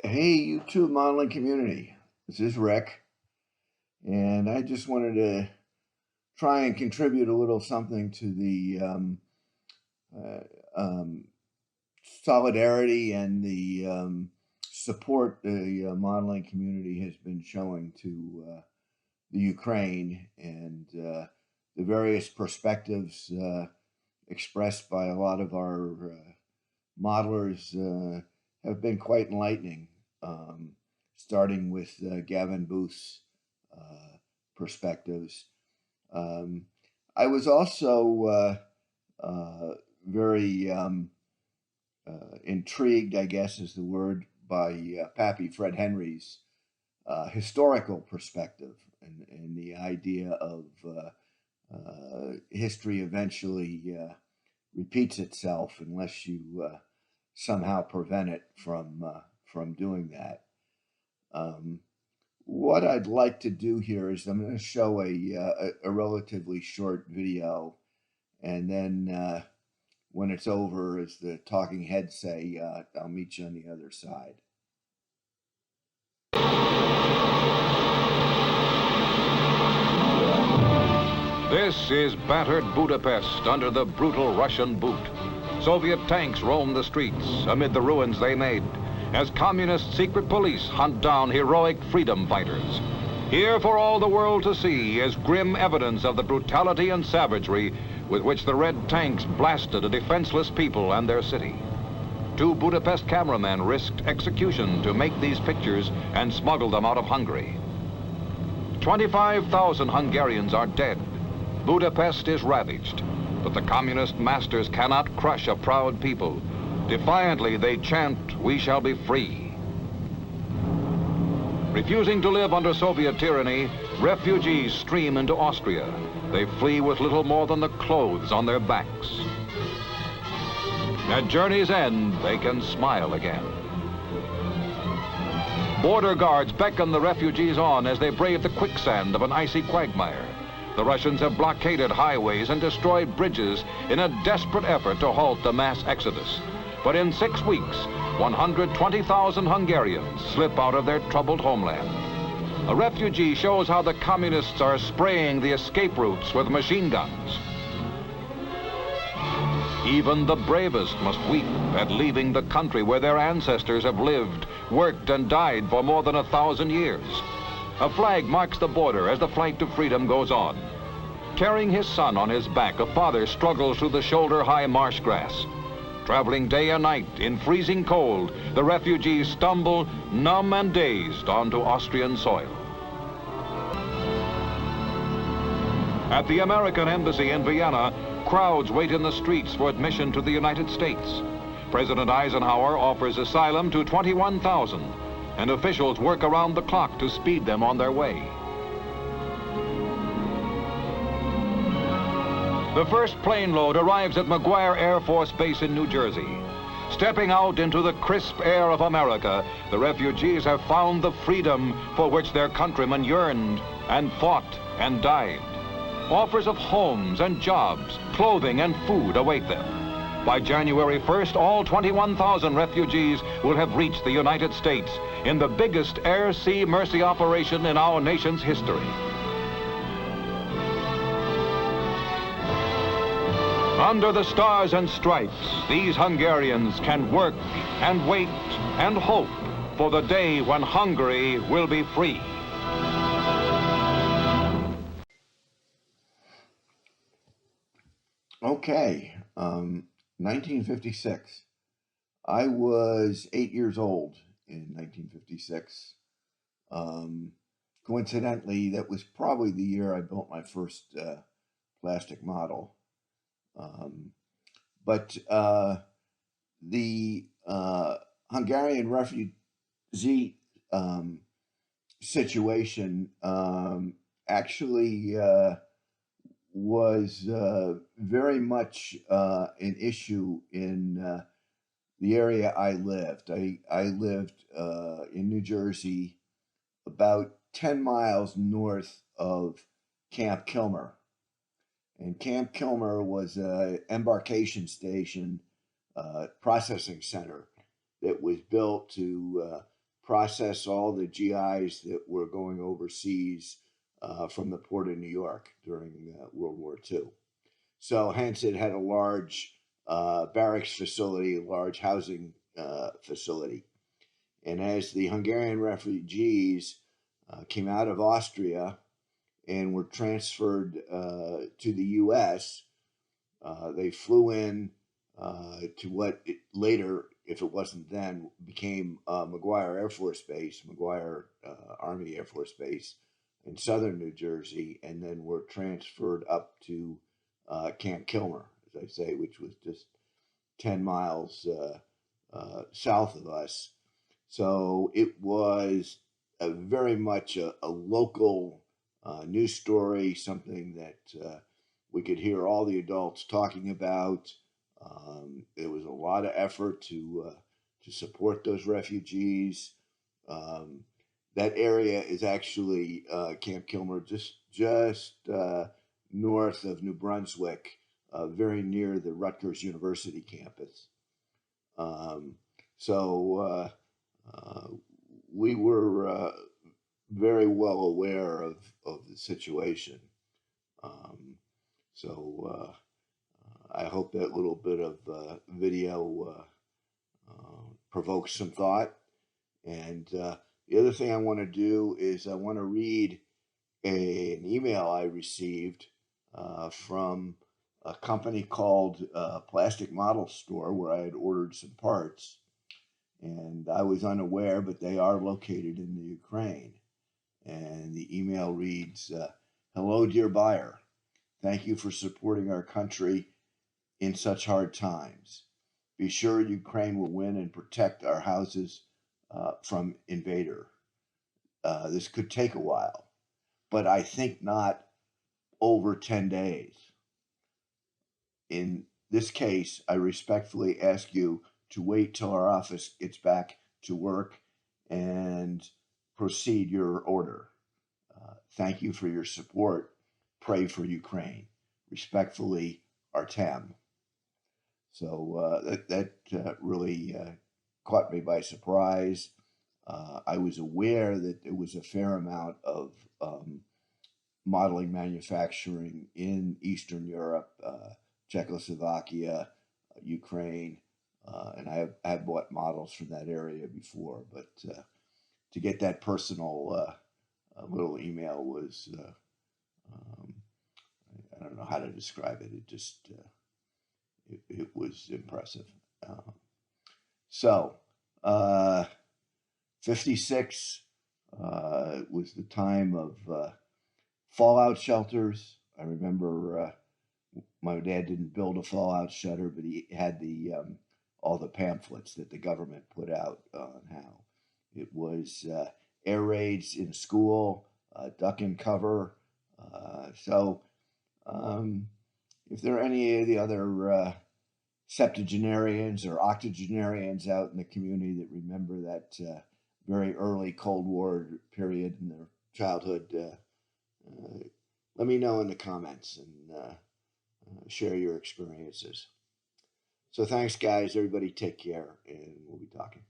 Hey, YouTube modeling community. This is Rick, and I just wanted to try and contribute a little something to the uh, um, solidarity and the support the modeling community has been showing to the Ukraine and the various perspectives expressed by a lot of our modelers have been quite enlightening, starting with Gavin Booth's perspectives. Um, I was also very intrigued, I guess is the word, by Pappy Fred Henry's historical perspective and the idea of history eventually repeats itself unless you somehow prevent it from doing that. Um, what I'd like to do here is I'm going to show a relatively short video, and then when it's over, as the talking heads say, I'll meet you on the other side. This is battered Budapest under the brutal Russian boot. Soviet tanks roam the streets amid the ruins they made, as communist secret police hunt down heroic freedom fighters. Here for all the world to see is grim evidence of the brutality and savagery with which the red tanks blasted a defenseless people and their city. Two Budapest cameramen risked execution to make these pictures and smuggle them out of Hungary. 25,000 Hungarians are dead. Budapest is ravaged, but the communist masters cannot crush a proud people. Defiantly, they chant, "We shall be free." Refusing to live under Soviet tyranny, refugees stream into Austria. They flee with little more than the clothes on their backs. At journey's end, they can smile again. Border guards beckon the refugees on as they brave the quicksand of an icy quagmire. The Russians have blockaded highways and destroyed bridges in a desperate effort to halt the mass exodus. But in 6 weeks, 120,000 Hungarians slip out of their troubled homeland. A refugee shows how the communists are spraying the escape routes with machine guns. Even the bravest must weep at leaving the country where their ancestors have lived, worked, and died for more than 1,000 years. A flag marks the border as the flight to freedom goes on. Carrying his son on his back, a father struggles through the shoulder-high marsh grass. Traveling day and night in freezing cold, the refugees stumble, numb and dazed, onto Austrian soil. At the American Embassy in Vienna, crowds wait in the streets for admission to the United States. President Eisenhower offers asylum to 21,000, and officials work around the clock to speed them on their way. The first plane load arrives at McGuire Air Force Base in New Jersey. Stepping out into the crisp air of America, the refugees have found the freedom for which their countrymen yearned and fought and died. Offers of homes and jobs, clothing and food await them. By January 1st, all 21,000 refugees will have reached the United States in the biggest air-sea mercy operation in our nation's history. Under the stars and stripes, these Hungarians can work and wait and hope for the day when Hungary will be free. Okay, 1956. I was 8 years old in 1956. Coincidentally, that was probably the year I built my first plastic model. But the Hungarian refugee situation actually was very much an issue in the area I lived. I lived in New Jersey, about 10 miles north of Camp Kilmer. And Camp Kilmer was an embarkation station, processing center that was built to process all the GIs that were going overseas from the port of New York during World War II. So hence it had a large barracks facility, a large housing facility. And as the Hungarian refugees came out of Austria and were transferred to the U.S., they flew in to what later, if it wasn't then, became McGuire Air Force Base, McGuire Army Air Force Base in southern New Jersey, and then were transferred up to Camp Kilmer, as I say, which was just 10 miles south of us. So it was very much a local news story, something that we could hear all the adults talking about. There was a lot of effort to support those refugees. That area is actually Camp Kilmer, just north of New Brunswick, very near the Rutgers University campus. So we were very well aware of the situation. So I hope that little bit of video provokes some thought. And the other thing I want to do is I want to read an email I received from a company called Plastic Model Store, where I had ordered some parts. And I was unaware, but they are located in the Ukraine. And the email reads, "Hello, dear buyer. Thank you for supporting our country in such hard times. Be sure Ukraine will win and protect our houses from invader. This could take a while, but I think not over 10 days. In this case, I respectfully ask you to wait till our office gets back to work and proceed your order. Thank you for your support. Pray for Ukraine. Respectfully, Artem." So that really caught me by surprise. I was aware that there was a fair amount of modeling manufacturing in Eastern Europe, Czechoslovakia, Ukraine, and I have bought models from that area before, but to get that personal little email was, I don't know how to describe it. It just, it was impressive. So, 56 was the time of fallout shelters. I remember my dad didn't build a fallout shelter, but he had the all the pamphlets that the government put out on how it was air raids in school, duck and cover. So if there are any of the other septuagenarians or octogenarians out in the community that remember that very early Cold War period in their childhood, let me know in the comments and share your experiences. So thanks, guys. Everybody take care, and we'll be talking.